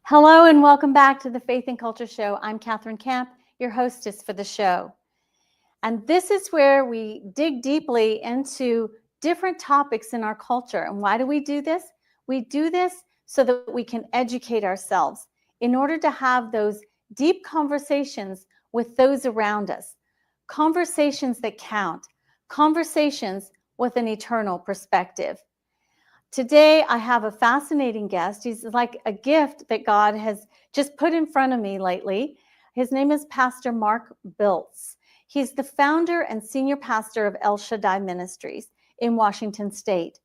Hello and welcome back to the Faith and Culture Show. I'm Catherine Camp, your hostess for the show. And this is where we dig deeply into different topics in our culture. And why do we do this? We do this so that we can educate ourselves in order to have those deep conversations with those around us. Conversations that count. Conversations with an eternal perspective. Today, I have a fascinating guest. He's like a gift that God has just put in front of me lately. His name is Pastor Mark Beltz. He's the founder and senior pastor of El Shaddai Ministries in Washington State.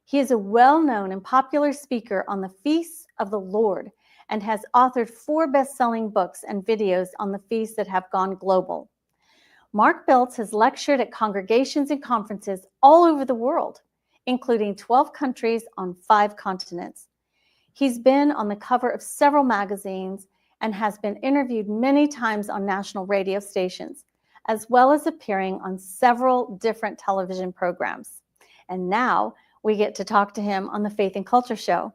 He is a well-known and popular speaker on the feasts of the Lord and has authored 4 best-selling books and videos on the feasts that have gone global. Mark Beltz has lectured at congregations and conferences all over the world, including 12 countries on 5 continents. He's been on the cover of several magazines and has been interviewed many times on national radio stations, as well as appearing on several different television programs. And now we get to talk to him on the Faith and Culture Show.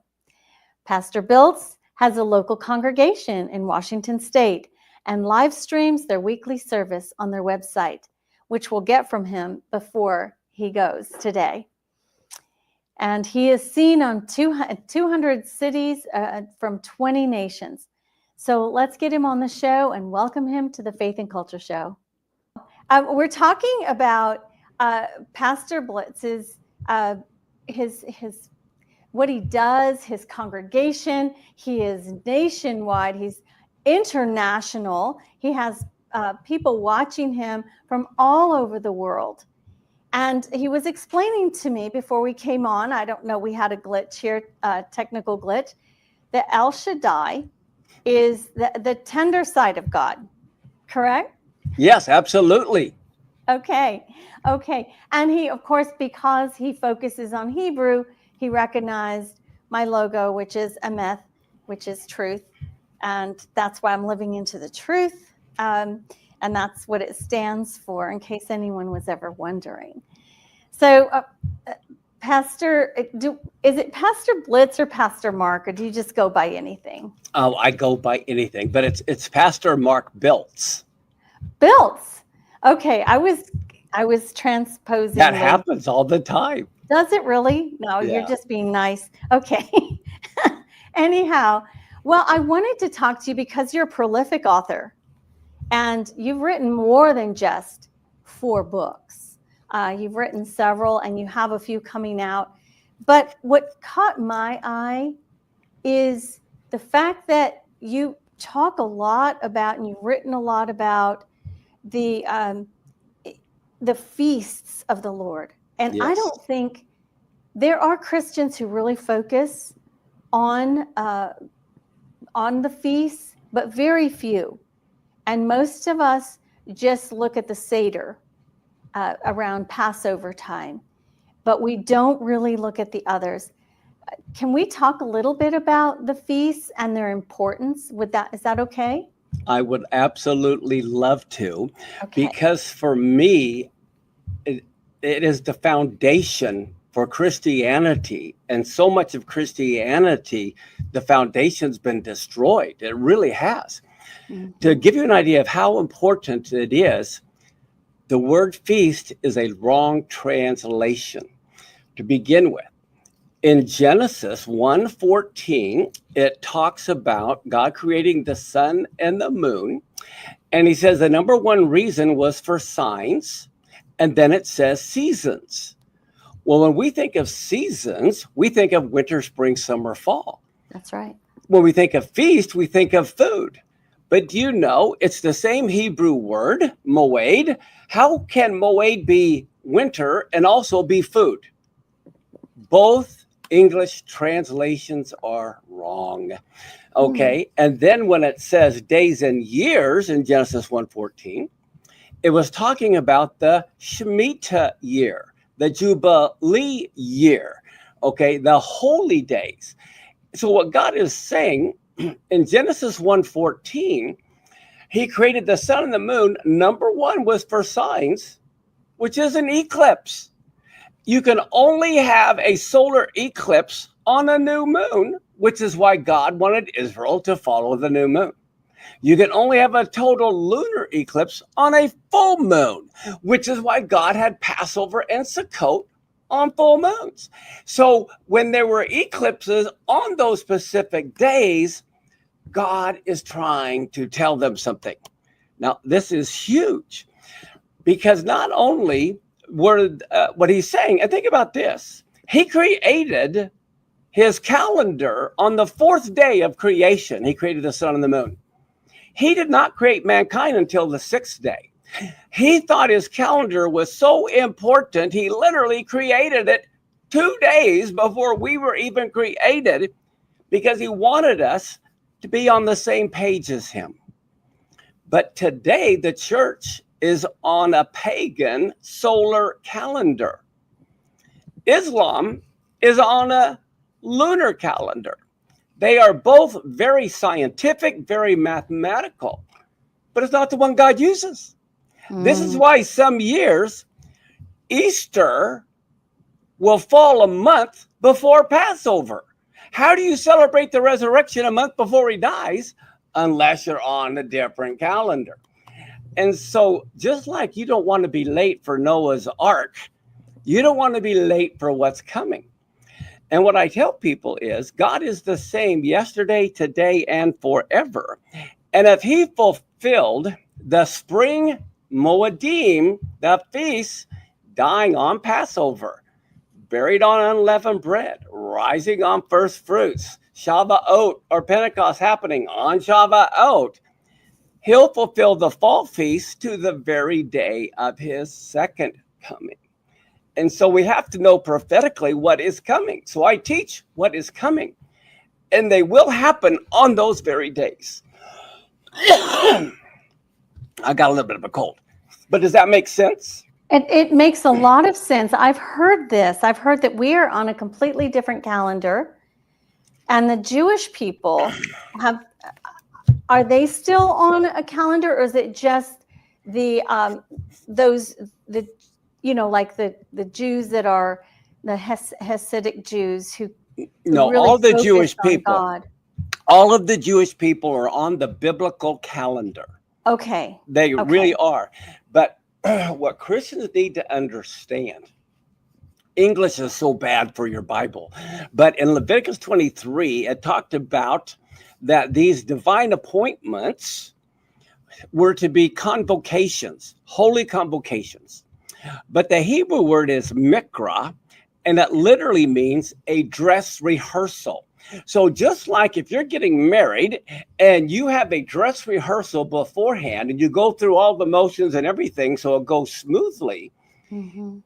Pastor Biltz has a local congregation in Washington State and live streams their weekly service on their website, which we'll get from him before he goes today. And he is seen on 200 cities from 20 nations. So let's get him on the show and welcome him to the Faith and Culture Show. We're talking about Pastor Blitz's his what he does, his congregation. He is nationwide. He's international. He has people watching him from all over the world. And he was explaining to me before we came on, I don't know, we had a glitch here, technical glitch, that El Shaddai is the tender side of God, correct? Yes, absolutely. Okay. And he, of course, because he focuses on Hebrew, he recognized my logo, which is Emeth, which is truth. And that's why I'm living into the truth. And that's what it stands for, in case anyone was ever wondering. So, Pastor, is it Pastor Blitz or Pastor Mark, or do you just go by anything? Oh, I go by anything, but it's Pastor Mark Beltz. Beltz. Okay, I was transposing. That happens all the time. Does it really? No, Yeah. You're just being nice. Okay. Anyhow, well, I wanted to talk to you because you're a prolific author. And you've written more than just 4 books. You've written several, and you have a few coming out. But what caught my eye is the fact that you talk a lot about, and you've written a lot about the feasts of the Lord. And Yes. I don't think there are Christians who really focus on the feasts, but very few. And most of us just look at the Seder around Passover time, but we don't really look at the others. Can we talk a little bit about the feasts and their importance? Is that okay? I would absolutely love to, Okay. because for me, it is the foundation for Christianity. And so much of Christianity, the foundation's been destroyed. It really has. Mm-hmm. To give you an idea of how important it is, the word feast is a wrong translation to begin with. In Genesis 1:14, it talks about God creating the sun and the moon. And he says the number one reason was for signs. And then it says seasons. Well, when we think of seasons, we think of winter, spring, summer, fall. That's right. When we think of feast, we think of food. But do you know it's the same Hebrew word, moed? How can moed be winter and also be food? Both English translations are wrong. Okay. And then when it says days and years in Genesis 1:14, it was talking about the Shemitah year, the Jubilee year, okay, the holy days. So what God is saying in Genesis 1:14, he created the sun and the moon. Number one was for signs, which is an eclipse. You can only have a solar eclipse on a new moon, which is why God wanted Israel to follow the new moon. You can only have a total lunar eclipse on a full moon, which is why God had Passover and Sukkot on full moons. So when there were eclipses on those specific days, God is trying to tell them something. Now, this is huge because not only were what he's saying, and think about this, he created his calendar on the fourth day of creation. He created the sun and the moon. He did not create mankind until the sixth day. He thought his calendar was so important, he literally created it 2 days before we were even created because he wanted us to be on the same page as him. But today, the church is on a pagan solar calendar. Islam is on a lunar calendar. They are both very scientific, very mathematical, but it's not the one God uses. This is why some years Easter will fall a month before Passover. How do you celebrate the resurrection a month before he dies unless you're on a different calendar? And so just like you don't want to be late for Noah's Ark, you don't want to be late for what's coming. And what I tell people is God is the same yesterday, today, and forever. And if he fulfilled the spring Moedim, the feast, dying on Passover, buried on unleavened bread, rising on first fruits, Shavuot or Pentecost happening on Shavuot, he'll fulfill the fall feast to the very day of his second coming. And so we have to know prophetically what is coming. So I teach what is coming. And they will happen on those very days. I got a little bit of a cold. But does that make sense? It makes a lot of sense. I've heard this. I've heard that we are on a completely different calendar. And the Jewish people are they still on a calendar, or is it just the like the Jews that are the Hasidic Jews who no, really all the Jewish people, God. All of the Jewish people are on the biblical calendar. Okay. They really are. But what Christians need to understand, English is so bad for your Bible, but in Leviticus 23, it talked about that these divine appointments were to be convocations, holy convocations. But the Hebrew word is mikra, and that literally means a dress rehearsal. So just like if you're getting married and you have a dress rehearsal beforehand and you go through all the motions and everything so it goes smoothly,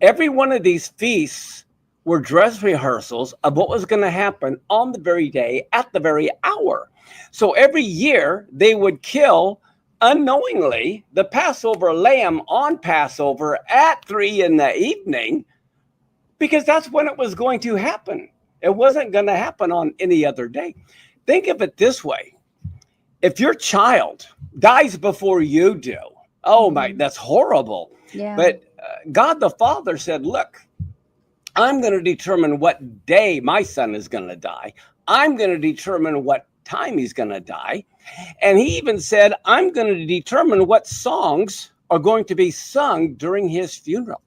every one of these feasts were dress rehearsals of what was going to happen on the very day at the very hour. So every year they would kill unknowingly the Passover lamb on Passover at 3 p.m. because that's when it was going to happen. It wasn't going to happen on any other day. Think of it this way. If your child dies before you do, oh my, that's horrible. Yeah. But God the Father said, look, I'm going to determine what day my son is going to die. I'm going to determine what time he's going to die. And he even said, I'm going to determine what songs are going to be sung during his funeral.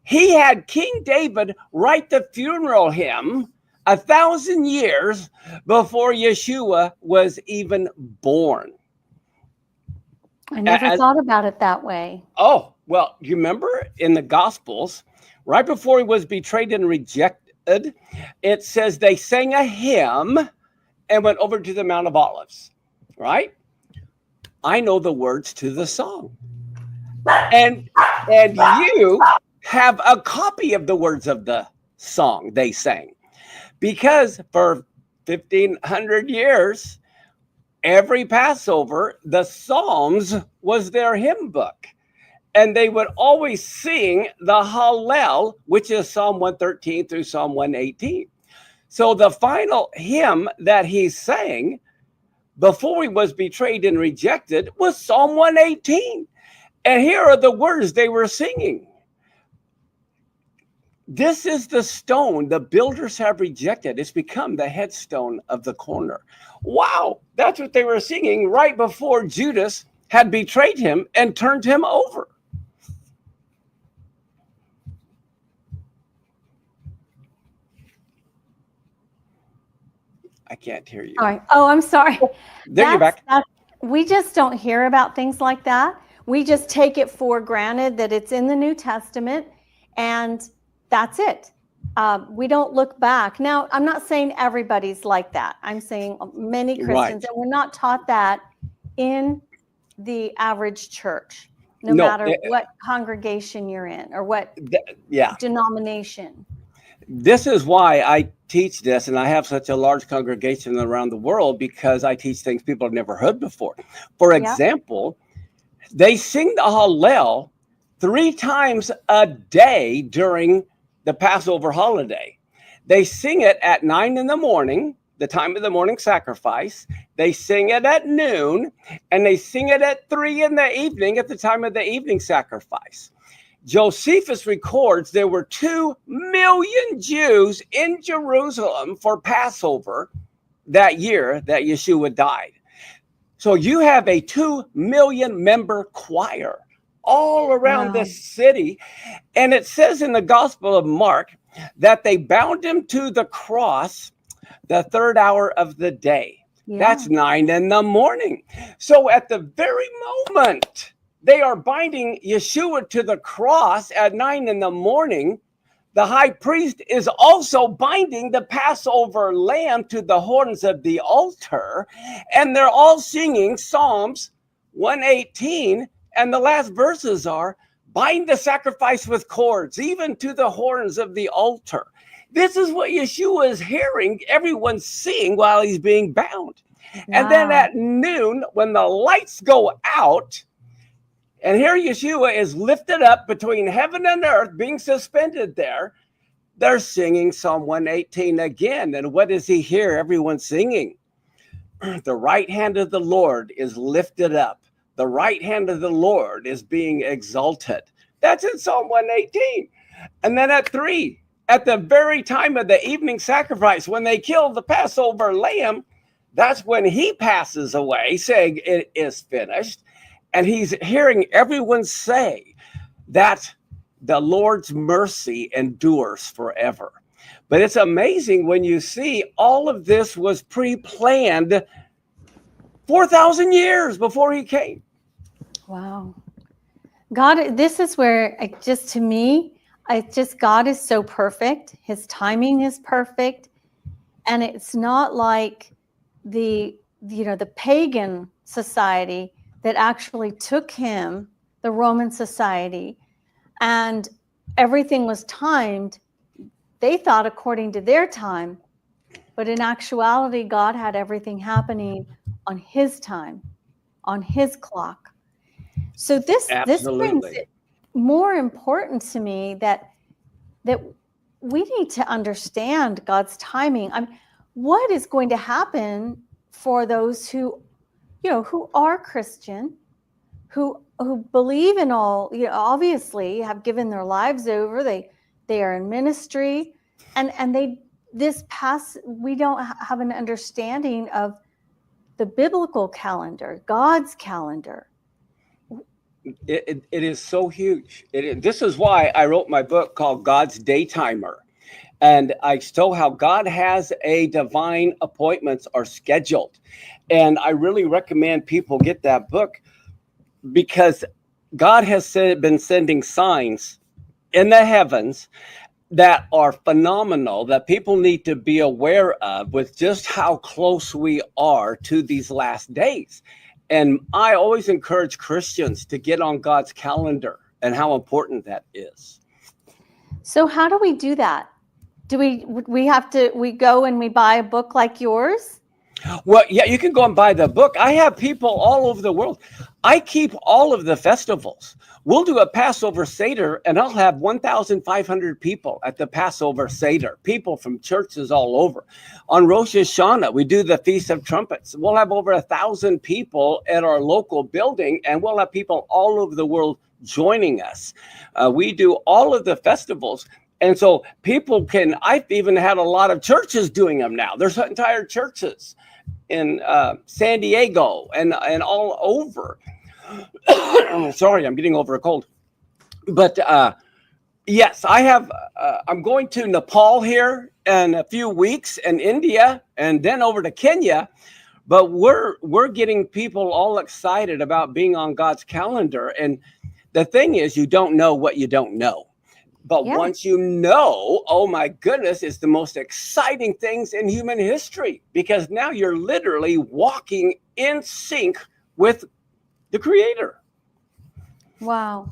He had King David write the funeral hymn 1,000 years before Yeshua was even born. I never thought about it that way. Oh, well, you remember in the Gospels, right before he was betrayed and rejected, it says they sang a hymn and went over to the Mount of Olives, right? I know the words to the song. And you have a copy of the words of the song they sang. Because for 1,500 years, every Passover, the Psalms was their hymn book. And they would always sing the Hallel, which is Psalm 113 through Psalm 118. So the final hymn that he sang before he was betrayed and rejected was Psalm 118. And here are the words they were singing. This is the stone the builders have rejected. It's become the headstone of the corner. Wow, that's what they were singing right before Judas had betrayed him and turned him over. I can't hear you. All right. Oh, I'm sorry. There you're back. We just don't hear about things like that. We just take it for granted that it's in the New Testament, and that's it. We don't look back. Now, I'm not saying everybody's like that. I'm saying many Christians, and we're not taught that in the average church, no matter what congregation you're in or what denomination. This is why I teach this, and I have such a large congregation around the world, because I teach things people have never heard before. For example, they sing the Hallel 3 times a day during the Passover holiday. They sing it at 9 in the morning, the time of the morning sacrifice. They sing it at noon, and they sing it at 3 in the evening at the time of the evening sacrifice. Josephus records there were 2 million Jews in Jerusalem for Passover that year that Yeshua died. So you have a 2 million member choir all around the city. And it says in the Gospel of Mark that they bound him to the cross the 3rd hour of the day. That's 9 in the morning. So at the very moment they are binding Yeshua to the cross at 9 in the morning, the high priest is also binding the Passover lamb to the horns of the altar. And they're all singing Psalms 118. And the last verses are, bind the sacrifice with cords, even to the horns of the altar. This is what Yeshua is hearing everyone sing while he's being bound. And then at noon, when the lights go out, and here Yeshua is lifted up between heaven and earth, being suspended there, they're singing Psalm 118 again. And what does he hear everyone singing? The right hand of the Lord is lifted up. The right hand of the Lord is being exalted. That's in Psalm 118. And then at 3, at the very time of the evening sacrifice, when they kill the Passover lamb, that's when he passes away, saying it is finished. And he's hearing everyone say that the Lord's mercy endures forever. But it's amazing when you see all of this was pre-planned 4,000 years before he came. Wow. God, this is where to me, God is so perfect. His timing is perfect. And it's not like the pagan society that actually took him, the Roman society, and everything was timed. They thought according to their time, but in actuality, God had everything happening on his time, on his clock. So this brings it more important to me that we need to understand God's timing. What is going to happen for those who are Christian, who believe in all, obviously have given their lives over. They are in ministry, and we don't have an understanding of the biblical calendar, God's calendar. It is so huge. This is why I wrote my book called God's Daytimer. And I show how God has a divine appointments are scheduled. And I really recommend people get that book because God has been sending signs in the heavens that are phenomenal that people need to be aware of with just how close we are to these last days. And I always encourage Christians to get on God's calendar and how important that is. So how do we do that? Do we go and we buy a book like yours? Well, yeah, you can go and buy the book. I have people all over the world. I keep all of the festivals. We'll do a Passover Seder, and I'll have 1,500 people at the Passover Seder, people from churches all over. On Rosh Hashanah, we do the Feast of Trumpets. We'll have over 1,000 people at our local building, and we'll have people all over the world joining us. We do all of the festivals. And so people can, I've even had a lot of churches doing them now. There's entire churches in San Diego and all over. Sorry, I'm getting over a cold. But yes, I have, I'm going to Nepal here in a few weeks and India and then over to Kenya. But we're getting people all excited about being on God's calendar. And the thing is, you don't know what you don't know. But once you know, oh my goodness, it's the most exciting things in human history because now you're literally walking in sync with the Creator. Wow.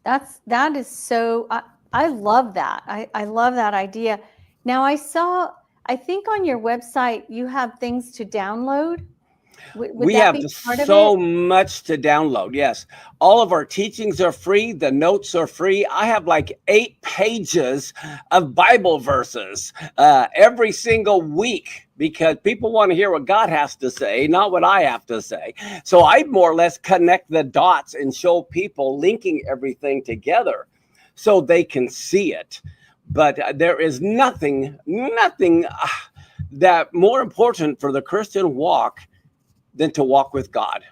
That is so, I love that. I love that idea. Now I think on your website, you have things to download. We have so much to download. Yes. All of our teachings are free. The notes are free. I have like 8 pages of Bible verses every single week because people want to hear what God has to say, not what I have to say. So I more or less connect the dots and show people linking everything together so they can see it. But there is nothing that more important for the Christian walk than to walk with God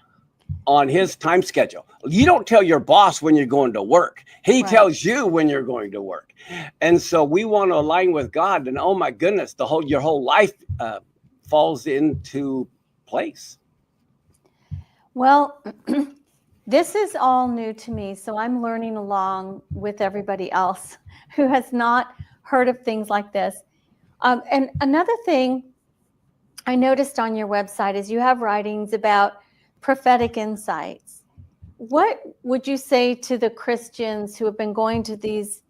on his time schedule. You don't tell your boss when you're going to work. He tells you when you're going to work. And so we want to align with God. And oh my goodness, your whole life falls into place. Well, this is all new to me. So I'm learning along with everybody else who has not heard of things like this. And another thing I noticed on your website is you have writings about prophetic insights. What would you say to the Christians who have been going to these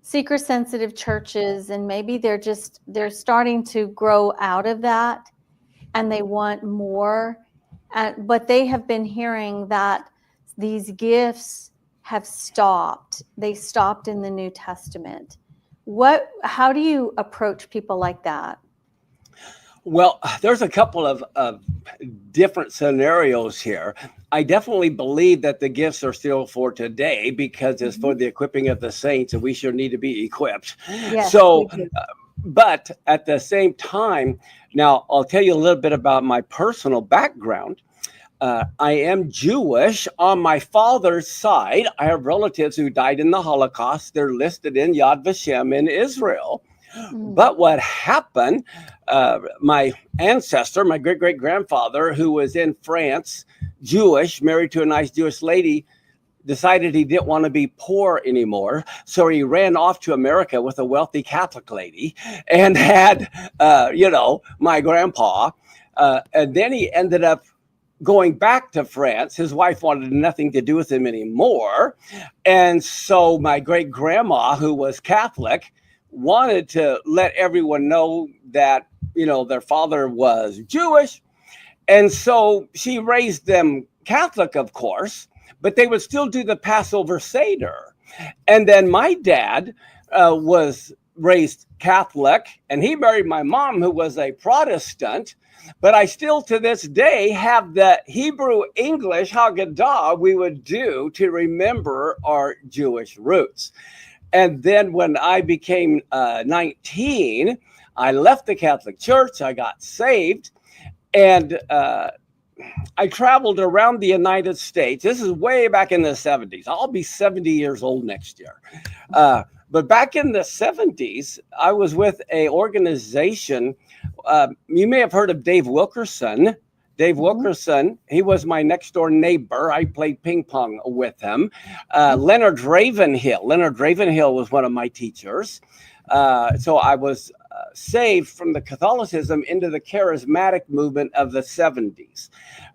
seeker sensitive churches and maybe they're starting to grow out of that and they want more, but they have been hearing that these gifts have stopped. They stopped in the New Testament. How do you approach people like that? Well, there's a couple of different scenarios here. I definitely believe that the gifts are still for today because it's for the equipping of the saints and we sure need to be equipped. Yes, so, but at the same time, now I'll tell you a little bit about my personal background. I am Jewish on my father's side. I have relatives who died in the Holocaust. They're listed in Yad Vashem in Israel. But what happened, my ancestor, my great-great-grandfather, who was in France, Jewish, married to a nice Jewish lady, decided he didn't want to be poor anymore. So he ran off to America with a wealthy Catholic lady and had, my grandpa. And then he ended up going back to France. His wife wanted nothing to do with him anymore. And so my great-grandma, who was Catholic, wanted to let everyone know that, their father was Jewish. And so she raised them Catholic, of course, but they would still do the Passover Seder. And then my dad was raised Catholic and he married my mom, who was a Protestant. But I still to this day have the Hebrew English Haggadah we would do to remember our Jewish roots. And then when I became 19, I left the Catholic Church. I got saved. And I traveled around the United States. This is way back in the 70s. I'll be 70 years old next year. But back in the 70s, I was with an organization. You may have heard of Dave Wilkerson. Dave Wilkerson, he was my next door neighbor. I played ping pong with him. Leonard Ravenhill. Leonard Ravenhill was one of my teachers. So I was saved from the Catholicism into the charismatic movement of the 70s.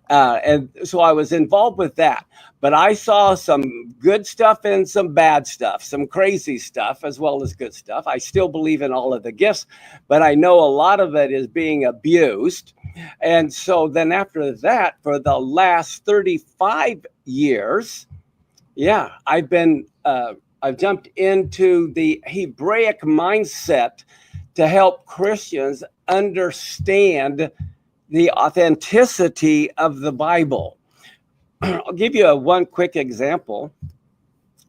And so I was involved with that. But I saw some good stuff and some bad stuff, some crazy stuff as well as good stuff. I still believe in all of the gifts, but I know a lot of it is being abused. And so then after that, for the last 35 years, I've jumped into the Hebraic mindset to help Christians understand the authenticity of the Bible. I'll give you one quick example.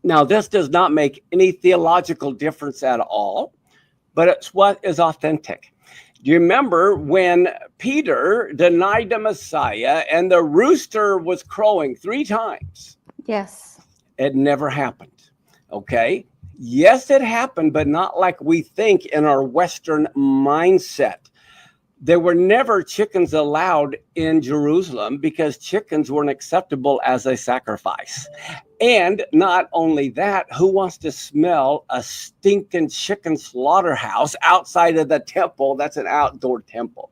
Now, this does not make any theological difference at all, but it's what is authentic. Do you remember when Peter denied the Messiah and the rooster was crowing 3 times? Yes. It never happened. Okay. Yes, it happened, but not like we think in our Western mindset. There were never chickens allowed in Jerusalem because chickens weren't acceptable as a sacrifice. And not only that, who wants to smell a stinking chicken slaughterhouse outside of the temple? That's an outdoor temple.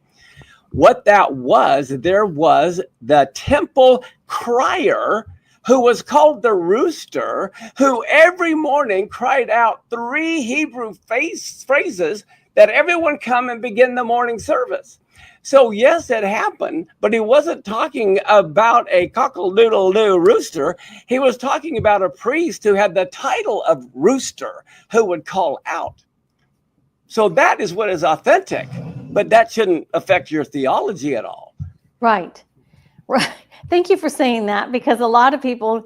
What that was, there was the temple crier who was called the rooster, who every morning cried out 3 Hebrew phrases that everyone come and begin the morning service. So yes, it happened, but he wasn't talking about a cockle-doodle-doo rooster. He was talking about a priest who had the title of rooster who would call out. So that is what is authentic, but that shouldn't affect your theology at all. Right. Thank you for saying that, because a lot of people,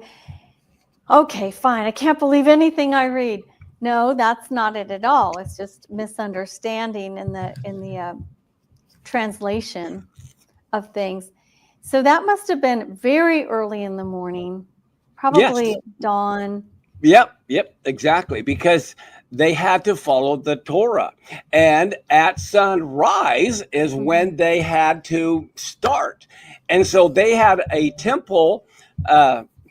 okay, fine, I can't believe anything I read. No, that's not it at all. It's just misunderstanding in the translation of things. So that must have been very early in the morning, probably Yes. dawn. Yep, exactly, because they had to follow the Torah. And at sunrise is when they had to start. And so they had a temple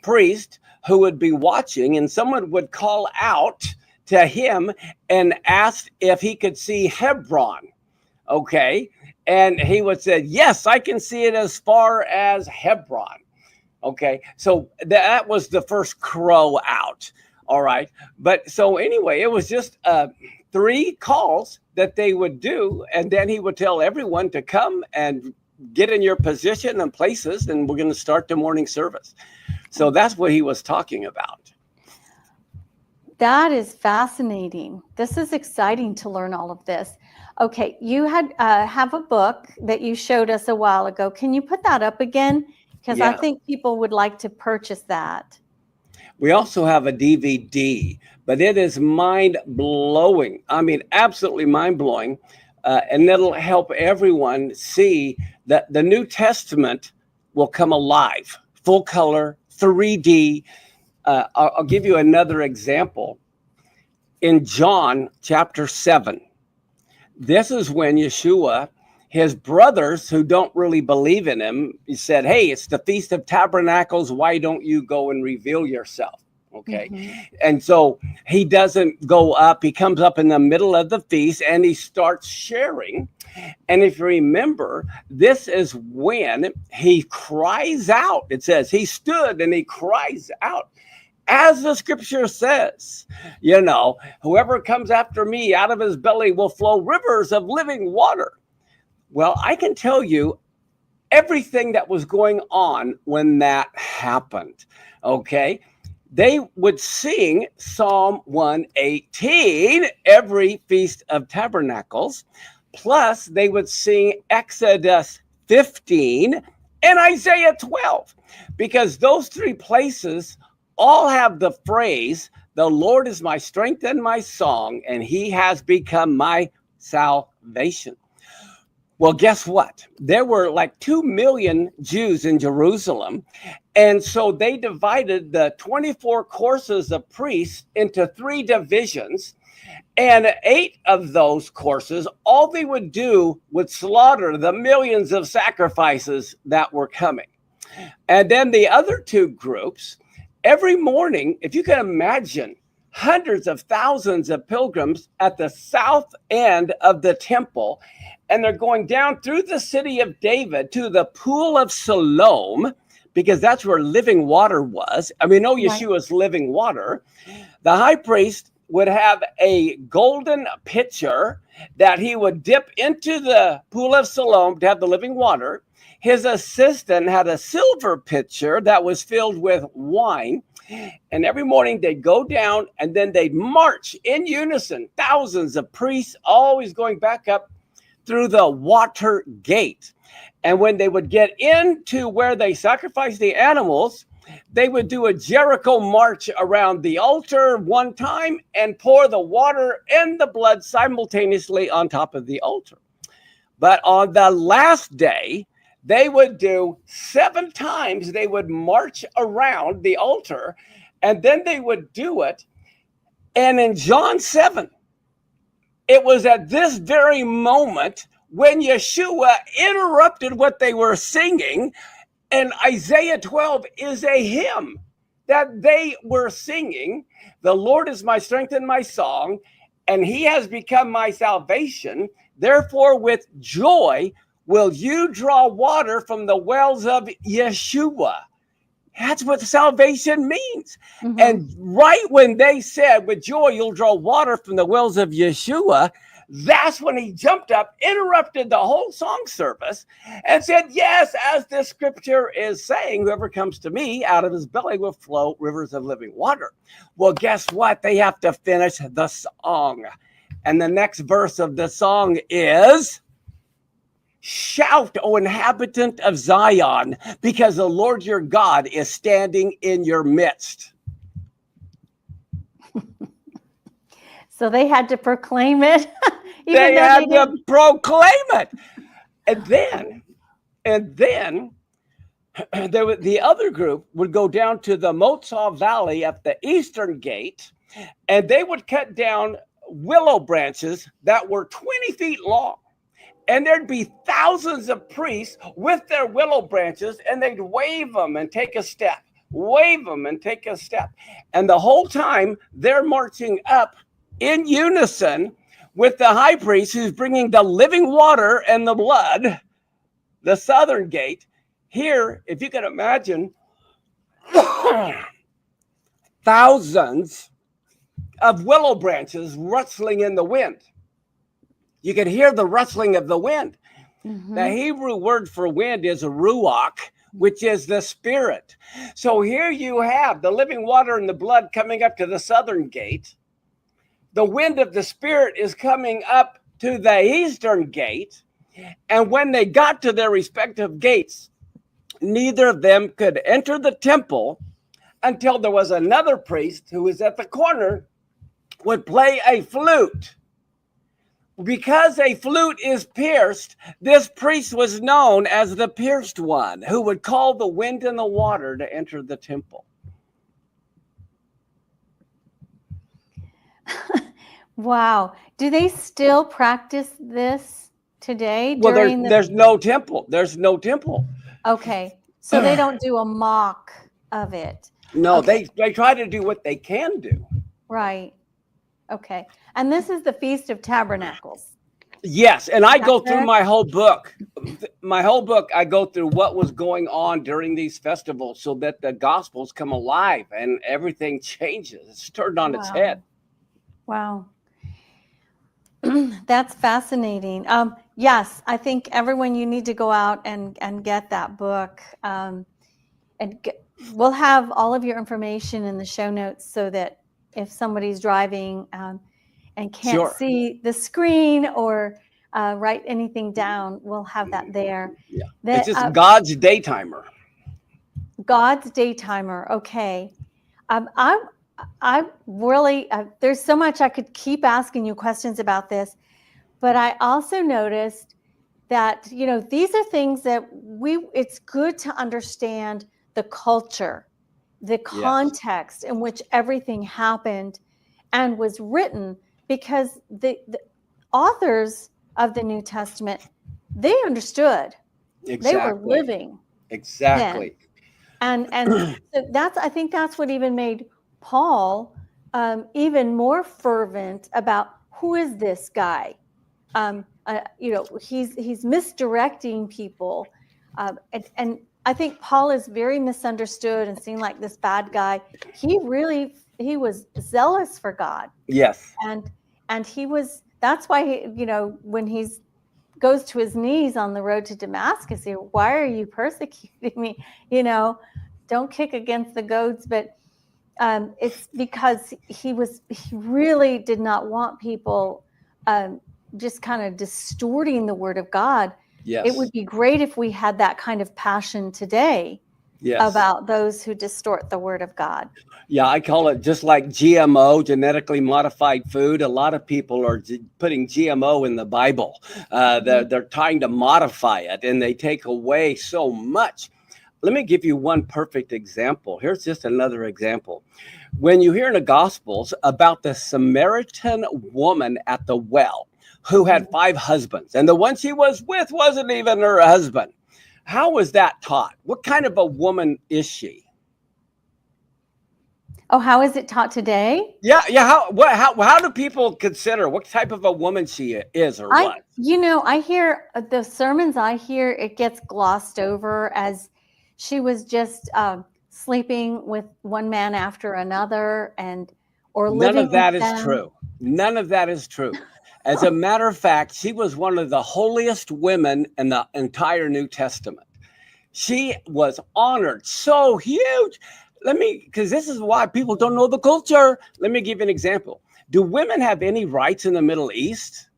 priest who would be watching, and someone would call out to him and asked if he could see Hebron. Okay. And he would say, yes, I can see it as far as Hebron. Okay. So that was the first crow out. All right. But so anyway, it was just 3 calls that they would do. And then he would tell everyone to come and get in your position and places, and we're going to start the morning service. So that's what he was talking about. That is fascinating. This is exciting to learn all of this. Okay, you have a book that you showed us a while ago. Can you put that up again? Because I think people would like to purchase that. We also have a DVD, but it is mind-blowing. I mean, absolutely mind-blowing. And it'll help everyone see that the New Testament will come alive, full color, 3D. I'll give you another example. In John chapter 7, this is when Yeshua, his brothers who don't really believe in him, he said, hey, it's the Feast of Tabernacles. Why don't you go and reveal yourself? Okay. And so he doesn't go up. He comes up in the middle of the feast and he starts sharing. And if you remember, this is when he cries out. It says he stood and he cries out. As the scripture says, whoever comes after me, out of his belly will flow rivers of living water. Well, I can tell you everything that was going on when that happened. Okay. They would sing Psalm 118 every Feast of Tabernacles. Plus, they would sing Exodus 15 and Isaiah 12, because those 3 places all have the phrase, the Lord is my strength and my song, and he has become my salvation. Well, guess what? There were like 2 million Jews in Jerusalem. And so they divided the 24 courses of priests into 3 divisions. And 8 of those courses, all they would do would slaughter the millions of sacrifices that were coming. And then the other 2 groups, every morning, if you can imagine, hundreds of thousands of pilgrims at the south end of the temple, and they're going down through the city of David to the pool of Siloam, because that's where living water was. I mean, no, Yeshua's living water. The high priest would have a golden pitcher that he would dip into the pool of Siloam to have the living water. His assistant had a silver pitcher that was filled with wine. And every morning they'd go down and then they'd march in unison, thousands of priests always going back up through the water gate. And when they would get into where they sacrificed the animals, they would do a Jericho march around the altar one time and pour the water and the blood simultaneously on top of the altar. But on the last day, they would do 7 times. They would march around the altar, and then they would do it. And in John 7, it was at this very moment when Yeshua interrupted what they were singing. And Isaiah 12 is a hymn that they were singing. The Lord is my strength and my song, and he has become my salvation. Therefore, with joy, will you draw water from the wells of Yeshua? That's what salvation means. Mm-hmm. And right when they said, with joy, you'll draw water from the wells of Yeshua, that's when he jumped up, interrupted the whole song service, and said, yes, as the scripture is saying, whoever comes to me, out of his belly will flow rivers of living water. Well, guess what? They have to finish the song. And the next verse of the song is, shout, O inhabitant of Zion, because the Lord your God is standing in your midst. So they had to proclaim it. They had to proclaim it. And then the other group would go down to the Motzah Valley at the eastern gate, and they would cut down willow branches that were 20 feet long. And there'd be thousands of priests with their willow branches, and they'd wave them and take a step, wave them and take a step. And the whole time they're marching up in unison with the high priest who's bringing the living water and the blood, the southern gate. Here, if you can imagine, thousands of willow branches rustling in the wind. You can hear the rustling of the wind. Mm-hmm. The Hebrew word for wind is ruach, which is the spirit. So here you have the living water and the blood coming up to the southern gate. The wind of the spirit is coming up to the eastern gate. And when they got to their respective gates, neither of them could enter the temple until there was another priest who was at the corner, would play a flute. Because a flute is pierced, this priest was known as the pierced one, who would call the wind and the water to enter the temple. Wow. Do they still practice this today? Well, there's no temple. There's no temple. Okay. So they don't do a mock of it. No, okay. They try to do what they can do. Right. Okay. And this is the Feast of Tabernacles. Yes. And I go through my whole book. I go through what was going on during these festivals so that the Gospels come alive and everything changes. It's turned on its head. Wow. That's fascinating. Yes, I think everyone, you need to go out and get that book. We'll have all of your information in the show notes so that if somebody's driving and can't see the screen or write anything down, we'll have that there. Yeah. It's just God's Daytimer. God's Daytimer. Okay. I really, there's so much I could keep asking you questions about this, but I also noticed that, these are things that it's good to understand the culture, the context in which everything happened and was written, because the authors of the New Testament, they understood. Exactly. They were living. Exactly. Then. And so I think that's what even made Paul even more fervent about who is this guy. He's misdirecting people, and I think Paul is very misunderstood and seen like this bad guy. He was zealous for God. Yes. And that's why when he's goes to his knees on the road to Damascus, why are you persecuting me? Don't kick against the goads. But it's because he really did not want people just kind of distorting the word of God. Yes. It would be great if we had that kind of passion today about those who distort the word of God. Yeah, I call it just like GMO, genetically modified food. A lot of people are putting GMO in the Bible. They're trying to modify it, and they take away so much. Let me give you one perfect example. Here's just another example. When you hear in the Gospels about the Samaritan woman at the well who had 5 husbands, and the one she was with wasn't even her husband. How was that taught? What kind of a woman is she? Oh, how is it taught today? Yeah. How do people consider what type of a woman she is, or what? I hear the sermons. I hear it gets glossed over as she was just sleeping with one man after another, or living. None of that is true. None of that is true. As a matter of fact, she was one of the holiest women in the entire New Testament. She was honored so huge. Because this is why people don't know the culture. Let me give you an example. Do women have any rights in the Middle East?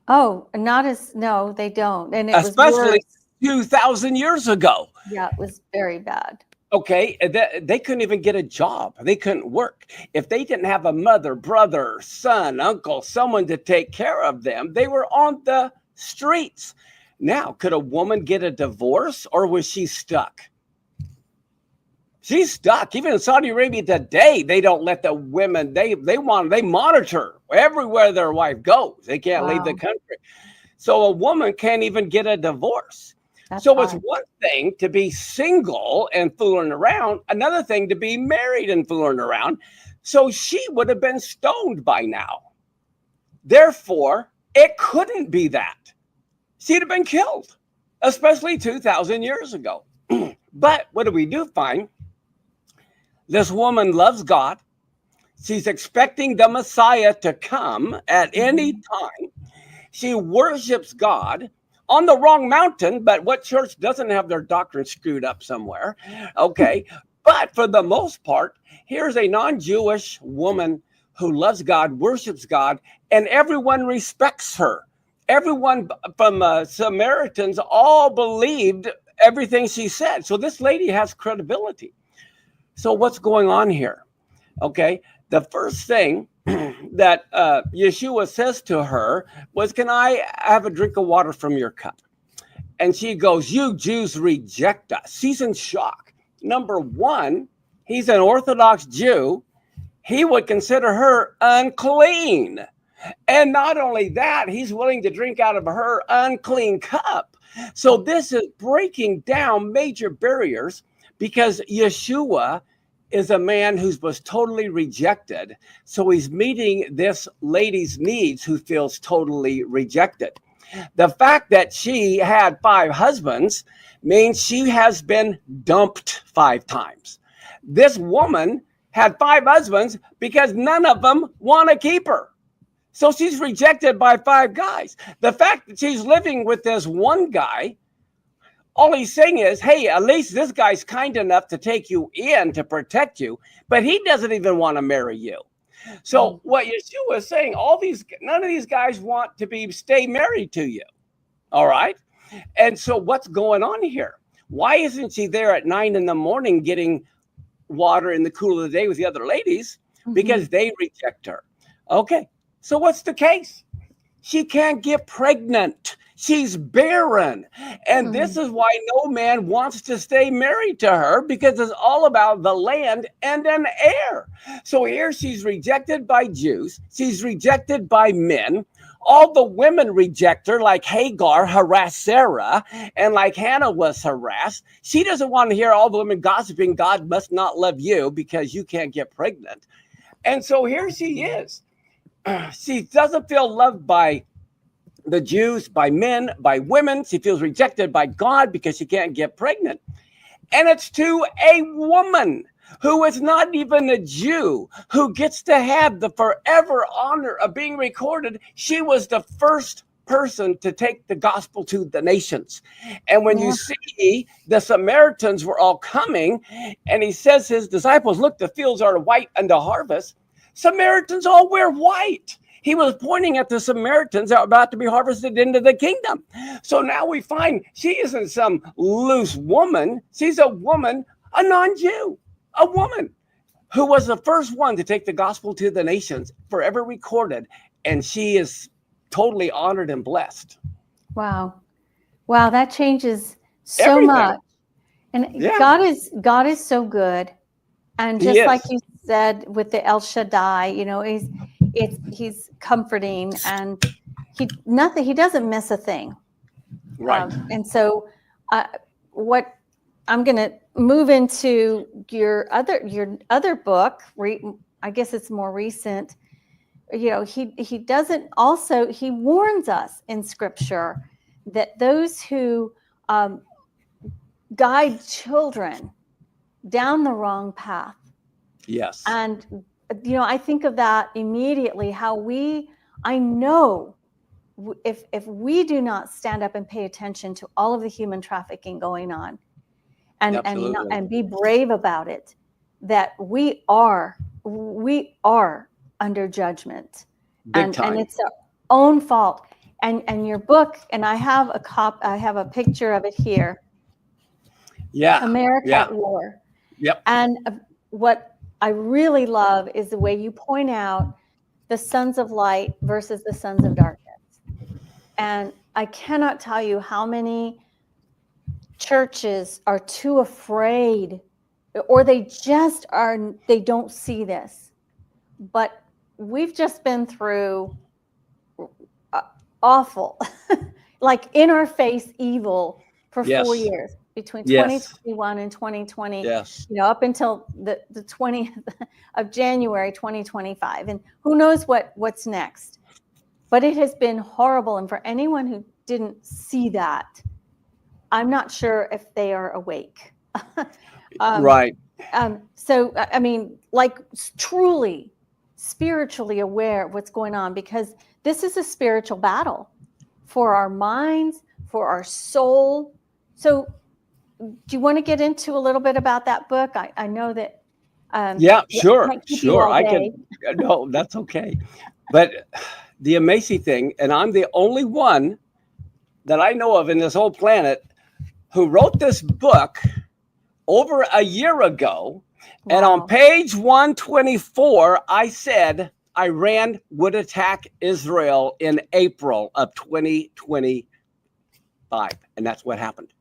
Oh, no, they don't. And especially 2,000 years ago. Yeah, it was very bad. Okay, they couldn't even get a job. They couldn't work. If they didn't have a mother, brother, son, uncle, someone to take care of them, they were on the streets. Now, could a woman get a divorce, or was she stuck? She's stuck. Even in Saudi Arabia today, they don't let the women, they monitor everywhere their wife goes. They can't leave the country. So a woman can't even get a divorce. It's one thing to be single and fooling around, another thing to be married and fooling around. So she would have been stoned by now. Therefore, it couldn't be that. She'd have been killed, especially 2,000 years ago. But what do we do find? This woman loves God. She's expecting the Messiah to come at any time. She worships God on the wrong mountain, but what church doesn't have their doctrine screwed up somewhere? Okay. But for the most part, here's a non-Jewish woman who loves God, worships God, and everyone respects her. Everyone from Samaritans all believed everything she said. So this lady has credibility. So what's going on here? Okay. The first thing that Yeshua says to her was, can I have a drink of water from your cup? And she goes, you Jews reject us. She's in shock. Number one, he's an Orthodox Jew. He would consider her unclean. And not only that, he's willing to drink out of her unclean cup. So this is breaking down major barriers, because Yeshua is a man who was totally rejected. So he's meeting this lady's needs who feels totally rejected. The fact that she had 5 husbands means she has been dumped 5 times. This woman had 5 husbands because none of them want to keep her. So she's rejected by 5 guys. The fact that she's living with this one guy, all he's saying is, hey, at least this guy's kind enough to take you in to protect you, but he doesn't even want to marry you. So what Yeshua is saying, none of these guys want to stay married to you. All right. And so what's going on here? Why isn't she there at 9 a.m. getting water in the cool of the day with the other ladies? Because they reject her. Okay. So what's the case? She can't get pregnant. She's barren. And this is why no man wants to stay married to her, because it's all about the land and an heir. So here she's rejected by Jews. She's rejected by men. All the women reject her, like Hagar harassed Sarah, and like Hannah was harassed. She doesn't want to hear all the women gossiping, God must not love you because you can't get pregnant. And so here she is. She doesn't feel loved by the Jews, by men, by women. She feels rejected by God because she can't get pregnant. And it's to a woman who is not even a Jew who gets to have the forever honor of being recorded. She was the first person to take the gospel to the nations. And when you see the Samaritans were all coming, and he says his disciples, look, the fields are white unto harvest. Samaritans all wear white. He was pointing at the Samaritans that are about to be harvested into the kingdom. So now we find she isn't some loose woman. She's a woman, a non-Jew, a woman who was the first one to take the gospel to the nations, forever recorded. And she is totally honored and blessed. Wow. Wow, that changes so Everything. much. And God is so good. And just like you said with the El Shaddai, you know, he's comforting, and he doesn't miss a thing. Right. And so what I'm going to move into your other book, I guess it's more recent. You know, he warns us in scripture that those who guide children down the wrong path. Yes. And, you know, I think of that immediately, how I know if we do not stand up and pay attention to all of the human trafficking going on and be brave about it, that we are under judgment. And it's our own fault. And your book, and I have a picture of it here. Yeah. America at War. Yep. And what I really love is the way you point out the sons of light versus the sons of darkness. And I cannot tell you how many churches are too afraid, or they don't see this. But we've just been through awful, like in our face evil for 4 years. Between 2021 and 2020, you know, up until the 20th of January 2025, and who knows what's next. But it has been horrible, and for anyone who didn't see that, I'm not sure if they are awake. Right. So, I mean, like truly spiritually aware of what's going on, because this is a spiritual battle for our minds, for our soul. So, do you want to get into a little bit about that book? I know that. Sure. I can. No, that's okay. But the amazing thing, and I'm the only one that I know of in this whole planet who wrote this book over a year ago. Wow. And on page 124, I said Iran would attack Israel in April of 2025. And that's what happened.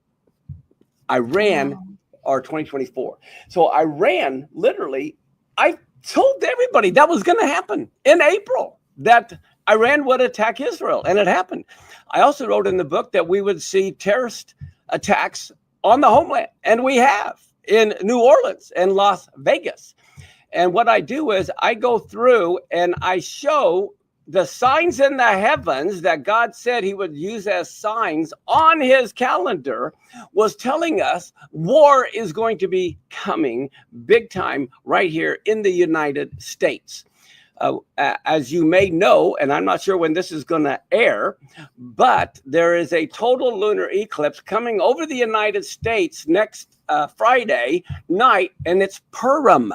Iran, or 2024. So Iran, literally, I told everybody that was going to happen in April, that Iran would attack Israel, and it happened. I also wrote in the book that we would see terrorist attacks on the homeland, and we have in New Orleans and Las Vegas. And what I do is I go through and I show the signs in the heavens that God said he would use as signs on his calendar, was telling us war is going to be coming big time right here in the United States. As you may know, and I'm not sure when this is going to air, but there is a total lunar eclipse coming over the United States next Friday night, and it's Purim.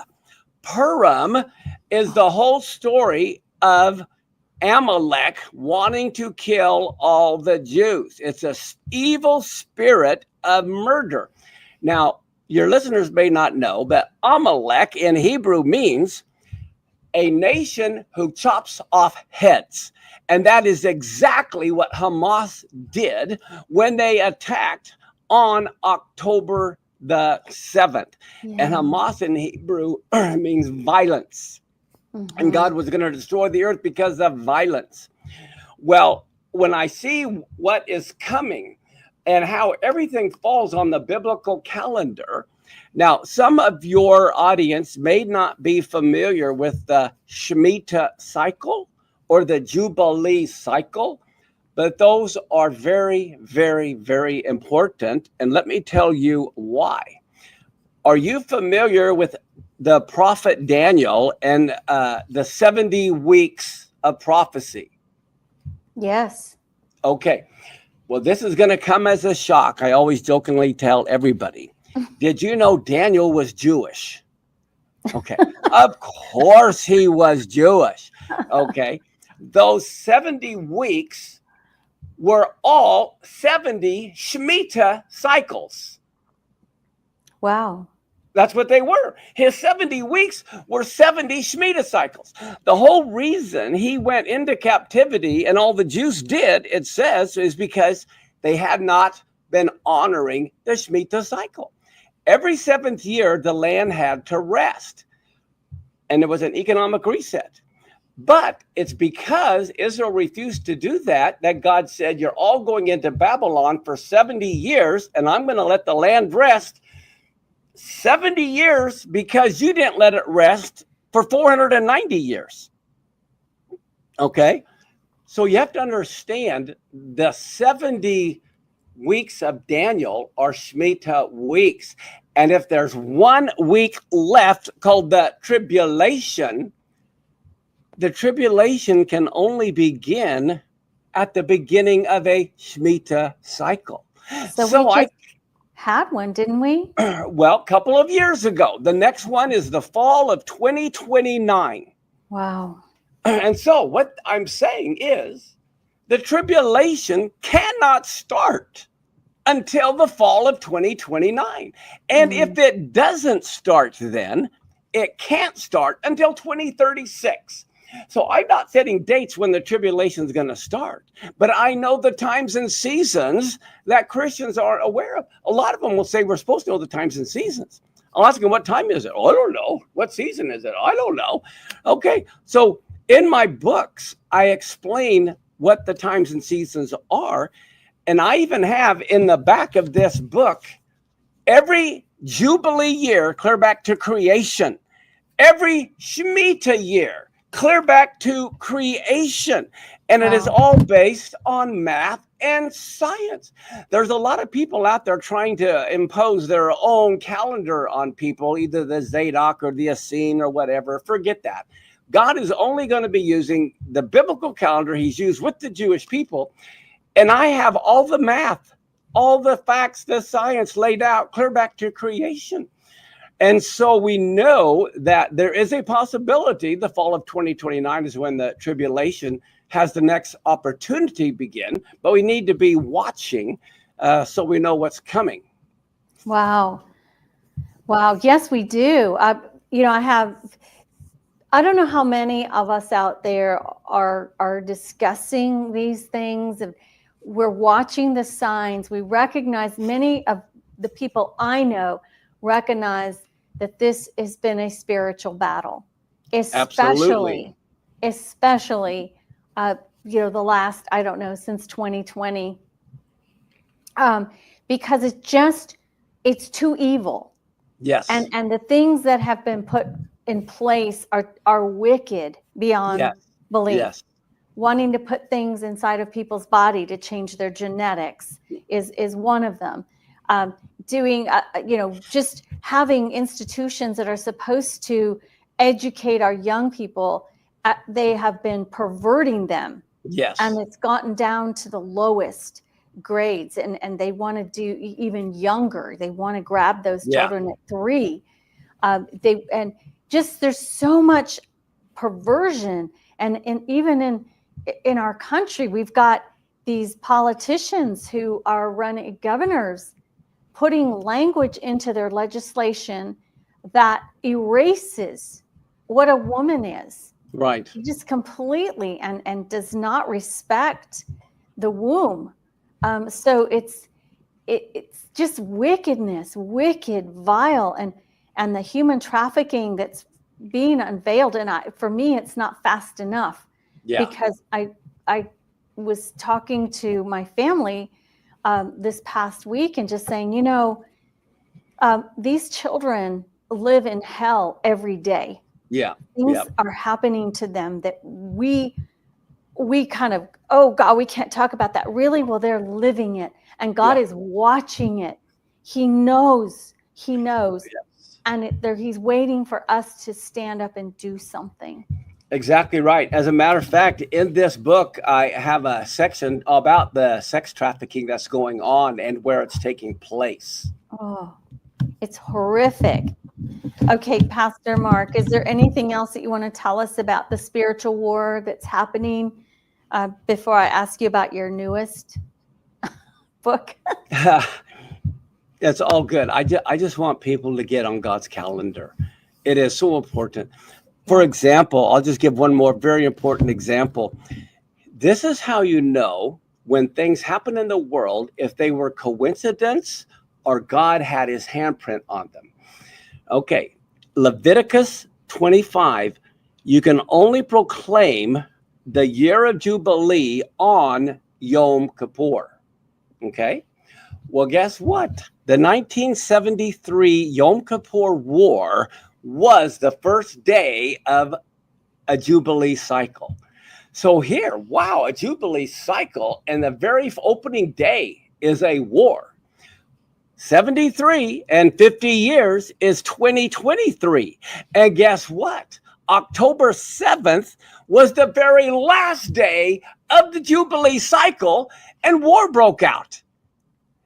Purim is the whole story of Amalek wanting to kill all the Jews. It's an evil spirit of murder. Now, your listeners may not know, but Amalek in Hebrew means a nation who chops off heads. And that is exactly what Hamas did when they attacked on October the 7th. Yeah. And Hamas in Hebrew means violence. And God was going to destroy the earth because of violence. Well, when I see what is coming and how everything falls on the biblical calendar, now some of your audience may not be familiar with the Shemitah cycle or the Jubilee cycle, but those are very, very, very important. And let me tell you why. Are you familiar with the prophet Daniel and the 70 weeks of prophecy? Yes. Okay. Well, this is going to come as a shock. I always jokingly tell everybody. Did you know Daniel was Jewish? Okay. Of course he was Jewish. Okay. Those 70 weeks were all 70 Shemitah cycles. Wow. That's what they were. His 70 weeks were 70 Shemitah cycles. The whole reason he went into captivity and all the Jews did, it says, is because they had not been honoring the Shemitah cycle. Every 7th year, the land had to rest. And it was an economic reset. But it's because Israel refused to do that, that God said, you're all going into Babylon for 70 years, and I'm going to let the land rest 70 years because you didn't let it rest for 490 years. Okay? So you have to understand the 70 weeks of Daniel are Shemitah weeks. And if there's 1 week left called the tribulation can only begin at the beginning of a Shemitah cycle. So we just had one, didn't we? Well, a couple of years ago. The next one is the fall of 2029. Wow. And so what I'm saying is the tribulation cannot start until the fall of 2029. And if it doesn't start then, it can't start until 2036. So I'm not setting dates when the tribulation is going to start, but I know the times and seasons that Christians are aware of. A lot of them will say we're supposed to know the times and seasons. I'll ask them, what time is it? Oh, I don't know. What season is it? I don't know. Okay, so in my books, I explain what the times and seasons are, and I even have in the back of this book every Jubilee year, clear back to creation, every Shemitah year, clear back to creation. And it is all based on math and science. There's a lot of people out there trying to impose their own calendar on people, either the Zadok or the Essene or whatever. Forget that. God is only going to be using the biblical calendar he's used with the Jewish people. And I have all the math, all the facts, the science laid out clear back to creation. And so we know that there is a possibility the fall of 2029 is when the tribulation has the next opportunity begin, but we need to be watching so we know what's coming. Wow. Wow. Yes, we do. I don't know how many of us out there are discussing these things. We're watching the signs. We recognize, many of the people I know recognize that this has been a spiritual battle, especially the last, I don't know, since 2020, because it's too evil. Yes. And the things that have been put in place are wicked beyond belief. Yes. Wanting to put things inside of people's body to change their genetics is one of them. Just having institutions that are supposed to educate our young people, they have been perverting them. Yes. And it's gotten down to the lowest grades, and they want to do even younger. They want to grab those children at 3. There's so much perversion, and even in our country, we've got these politicians who are running, governors, putting language into their legislation that erases what a woman is. Right. He just completely and does not respect the womb. So it's just wickedness, wicked, vile, and the human trafficking that's being unveiled. And for me, it's not fast enough. Yeah. Because I was talking to my family this past week and just saying, these children live in hell every day. Yeah. Things are happening to them that we kind of, oh God, we can't talk about that. Really? Well, they're living it, and God is watching it. He knows. Yes. And he's waiting for us to stand up and do something. Exactly right. As a matter of fact, in this book, I have a section about the sex trafficking that's going on and where it's taking place. Oh, it's horrific. Okay, Pastor Mark, is there anything else that you want to tell us about the spiritual war that's happening before I ask you about your newest book? It's all good. I just want people to get on God's calendar. It is so important. For example, I'll just give one more very important example. This is how you know when things happen in the world, if they were coincidence or God had his handprint on them. Okay, Leviticus 25, you can only proclaim the year of Jubilee on Yom Kippur. Okay, well, guess what? The 1973 Yom Kippur War was the first day of a Jubilee cycle. So here, wow, a Jubilee cycle, and the very opening day is a war. 73 and 50 years is 2023. And guess what? October 7th was the very last day of the Jubilee cycle, and war broke out.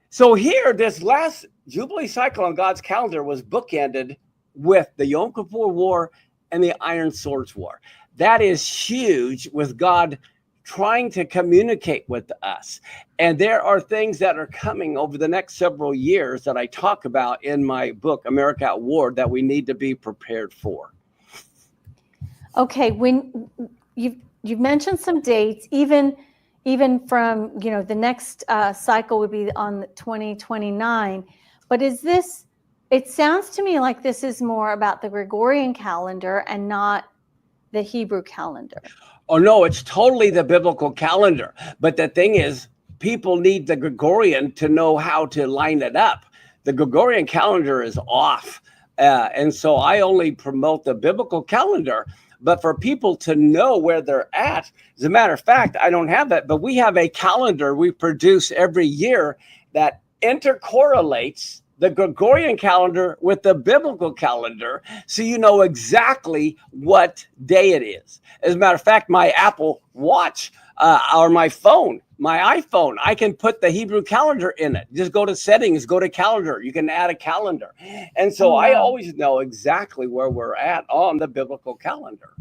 So here, this last Jubilee cycle on God's calendar was bookended with the Yom Kippur War and the Iron Swords War. That is huge, with God trying to communicate with us. And there are things that are coming over the next several years that I talk about in my book, America at War, that we need to be prepared for. Okay, when you've mentioned some dates, even from, the next cycle would be on 2029. But it sounds to me like this is more about the Gregorian calendar and not the Hebrew calendar. Oh, no, it's totally the biblical calendar. But the thing is, people need the Gregorian to know how to line it up. The Gregorian calendar is off. And so I only promote the biblical calendar. But for people to know where they're at, as a matter of fact, I don't have that, but we have a calendar we produce every year that intercorrelates the Gregorian calendar with the biblical calendar, so you know exactly what day it is. As a matter of fact, my Apple Watch or my iPhone, I can put the Hebrew calendar in it. Just go to settings, go to calendar. You can add a calendar. And so I always know exactly where we're at on the biblical calendar.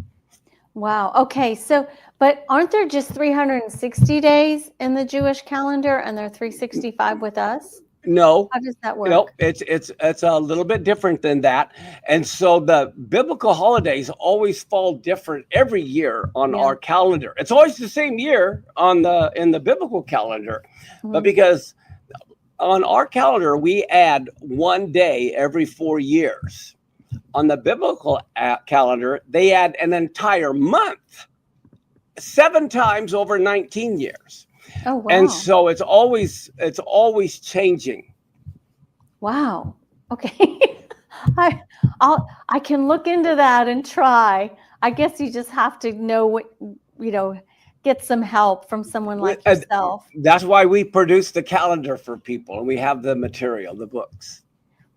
Wow. Okay. So, but aren't there just 360 days in the Jewish calendar, and there are 365 with us? No. How does that work? No, it's a little bit different than that. And so the biblical holidays always fall different every year on our calendar. It's always the same year in the biblical calendar, but because on our calendar we add one day every 4 years. On the biblical calendar, they add an entire month 7 times over 19 years. Oh, wow. And so it's always changing. Wow. Okay. I can look into that and try. I guess you just have to know get some help from someone like yourself. That's why we produce the calendar for people, and we have the material, the books.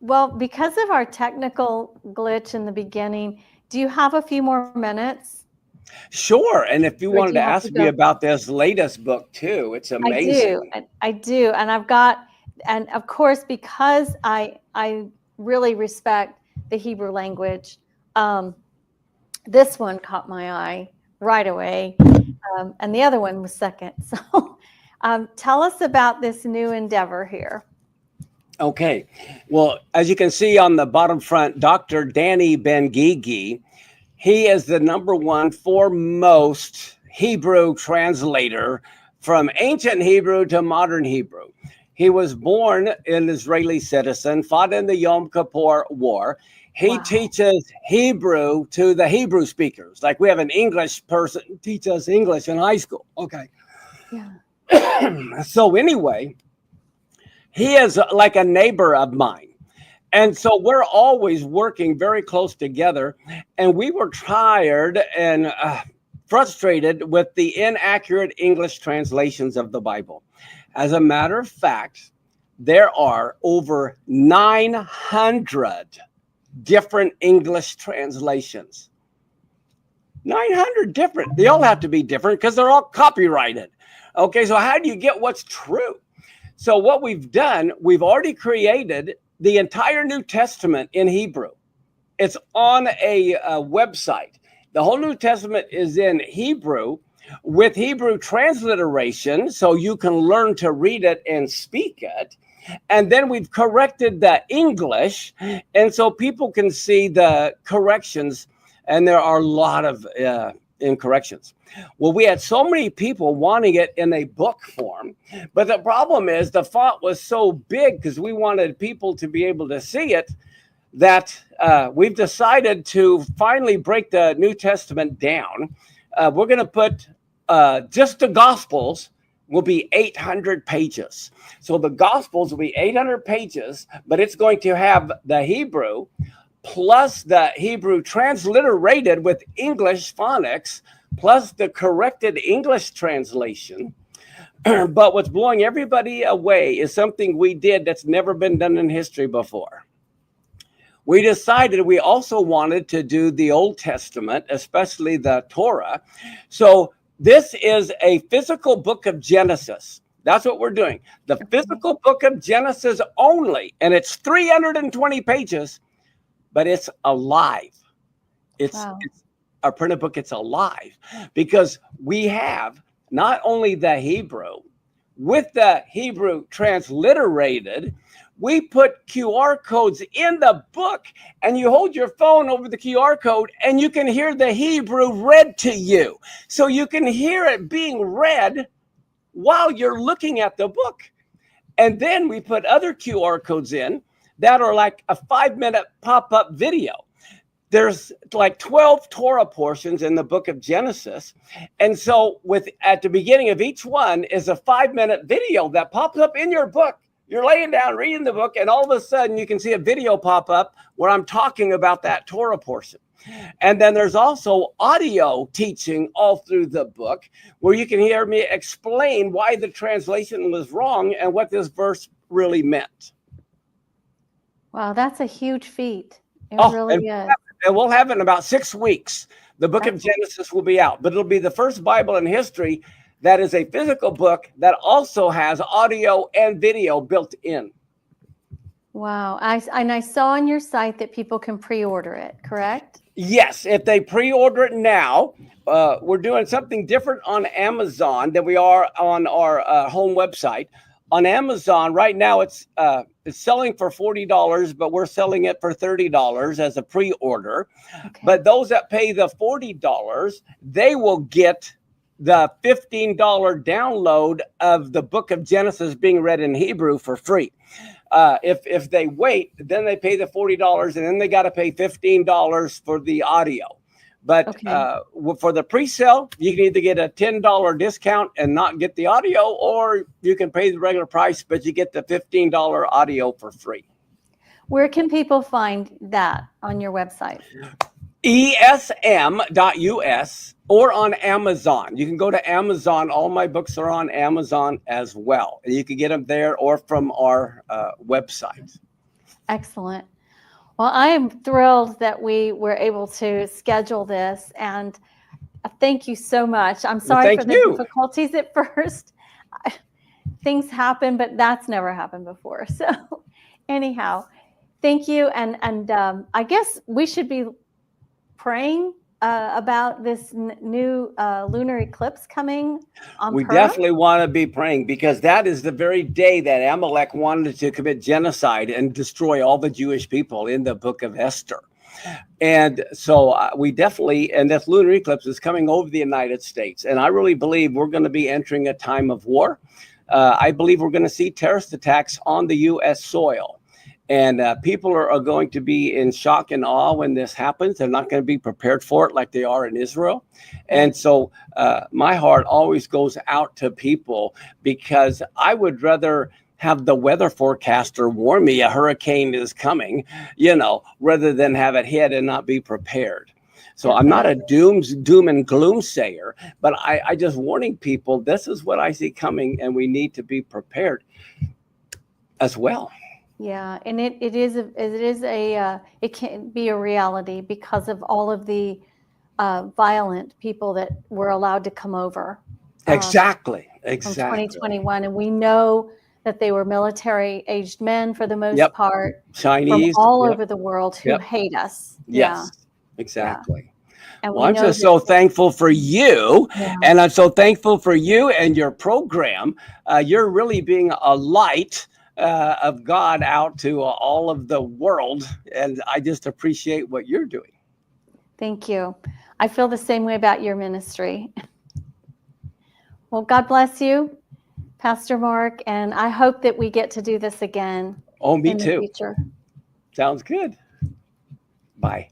Well, because of our technical glitch in the beginning, do you have a few more minutes? Sure. And if you wanted to ask me about this latest book too, it's amazing. I do. And of course, because I really respect the Hebrew language, this one caught my eye right away. And the other one was second. So tell us about this new endeavor here. Okay. Well, as you can see on the bottom front, Dr. Danny Ben-Gigi, He is the number one foremost Hebrew translator from ancient Hebrew to modern Hebrew. He was born an Israeli citizen, fought in the Yom Kippur War. He teaches Hebrew to the Hebrew speakers. Like we have an English person teach us English in high school. Okay. Yeah. So anyway, he is like a neighbor of mine. And so we're always working very close together. And we were tired and frustrated with the inaccurate English translations of the Bible. As a matter of fact, there are over 900 different English translations. 900 different. They all have to be different because they're all copyrighted. Okay, so how do you get what's true? So what we've done, we've already created the entire New Testament in Hebrew. It's on a website. The whole New Testament is in Hebrew with Hebrew transliteration, so you can learn to read it and speak it. And then we've corrected the English, and so people can see the corrections, and there are a lot of incorrections. Well, we had so many people wanting it in a book form, but the problem is the font was so big because we wanted people to be able to see it that we've decided to finally break the New Testament down. We're going to put just the Gospels will be 800 pages. So the Gospels will be 800 pages, but it's going to have the Hebrew plus the Hebrew transliterated with English phonics, plus the corrected English translation. But what's blowing everybody away is something we did that's never been done in history before. We decided we also wanted to do the Old Testament, especially the Torah. So this is a physical book of Genesis. That's what we're doing. The physical book of Genesis only, and it's 320 pages, but it's alive. It's a printed book. It's alive because we have not only the Hebrew, with the Hebrew transliterated, we put QR codes in the book, and you hold your phone over the QR code and you can hear the Hebrew read to you. So you can hear it being read while you're looking at the book. And then we put other QR codes in that are like a 5-minute pop-up video. There's like 12 Torah portions in the book of Genesis. And so at the beginning of each one is a 5-minute video that pops up in your book. You're laying down reading the book, and all of a sudden you can see a video pop up where I'm talking about that Torah portion. And then there's also audio teaching all through the book where you can hear me explain why the translation was wrong and what this verse really meant. Wow, that's a huge feat. It really is. And we'll have it in about 6 weeks. The book of Genesis will be out, but it'll be the first Bible in history that is a physical book that also has audio and video built in. Wow. I saw on your site that people can pre-order it, correct? Yes. If they pre-order it now, we're doing something different on Amazon than we are on our home website. On Amazon right now, it's selling for $40, but we're selling it for $30 as a pre-order. Okay. But those that pay the $40, they will get the $15 download of the book of Genesis being read in Hebrew for free. If they wait, then they pay the $40, and then they got to pay $15 for the audio. But for the pre-sale, you can either get a $10 discount and not get the audio, or you can pay the regular price, but you get the $15 audio for free. Where can people find that on your website? ESM.us or on Amazon. You can go to Amazon. All my books are on Amazon as well. You can get them there or from our website. Excellent. Well, I am thrilled that we were able to schedule this, and thank you so much. I'm sorry for the difficulties at first. Things happen, but that's never happened before. So anyhow, thank you. And I guess we should be praying about this new lunar eclipse coming on We Purim. definitely want to be praying, because that is the very day that Amalek wanted to commit genocide and destroy all the Jewish people in the book of Esther. And so we definitely, and this lunar eclipse is coming over the United States. And I really believe we're going to be entering a time of war. I believe we're going to see terrorist attacks on the U.S. soil. And people are going to be in shock and awe when this happens. They're not going to be prepared for it like they are in Israel. And so my heart always goes out to people, because I would rather have the weather forecaster warn me a hurricane is coming, rather than have it hit and not be prepared. So I'm not a doom and gloom sayer, but I just warning people, this is what I see coming, and we need to be prepared as well. Yeah, and it can be a reality because of all of the violent people that were allowed to come over. Exactly. From 2021, and we know that they were military-aged men for the most part, Chinese, from all over the world who hate us. Yes, exactly. And well, I'm just so thankful for you, and I'm so thankful for you and your program. You're really being a light of God out to all of the world, and I just appreciate what you're doing. Thank you. I feel the same way about your ministry. Well, God bless you, Pastor Mark, and I hope that we get to do this again. Oh, me in too. The future. Sounds good. Bye.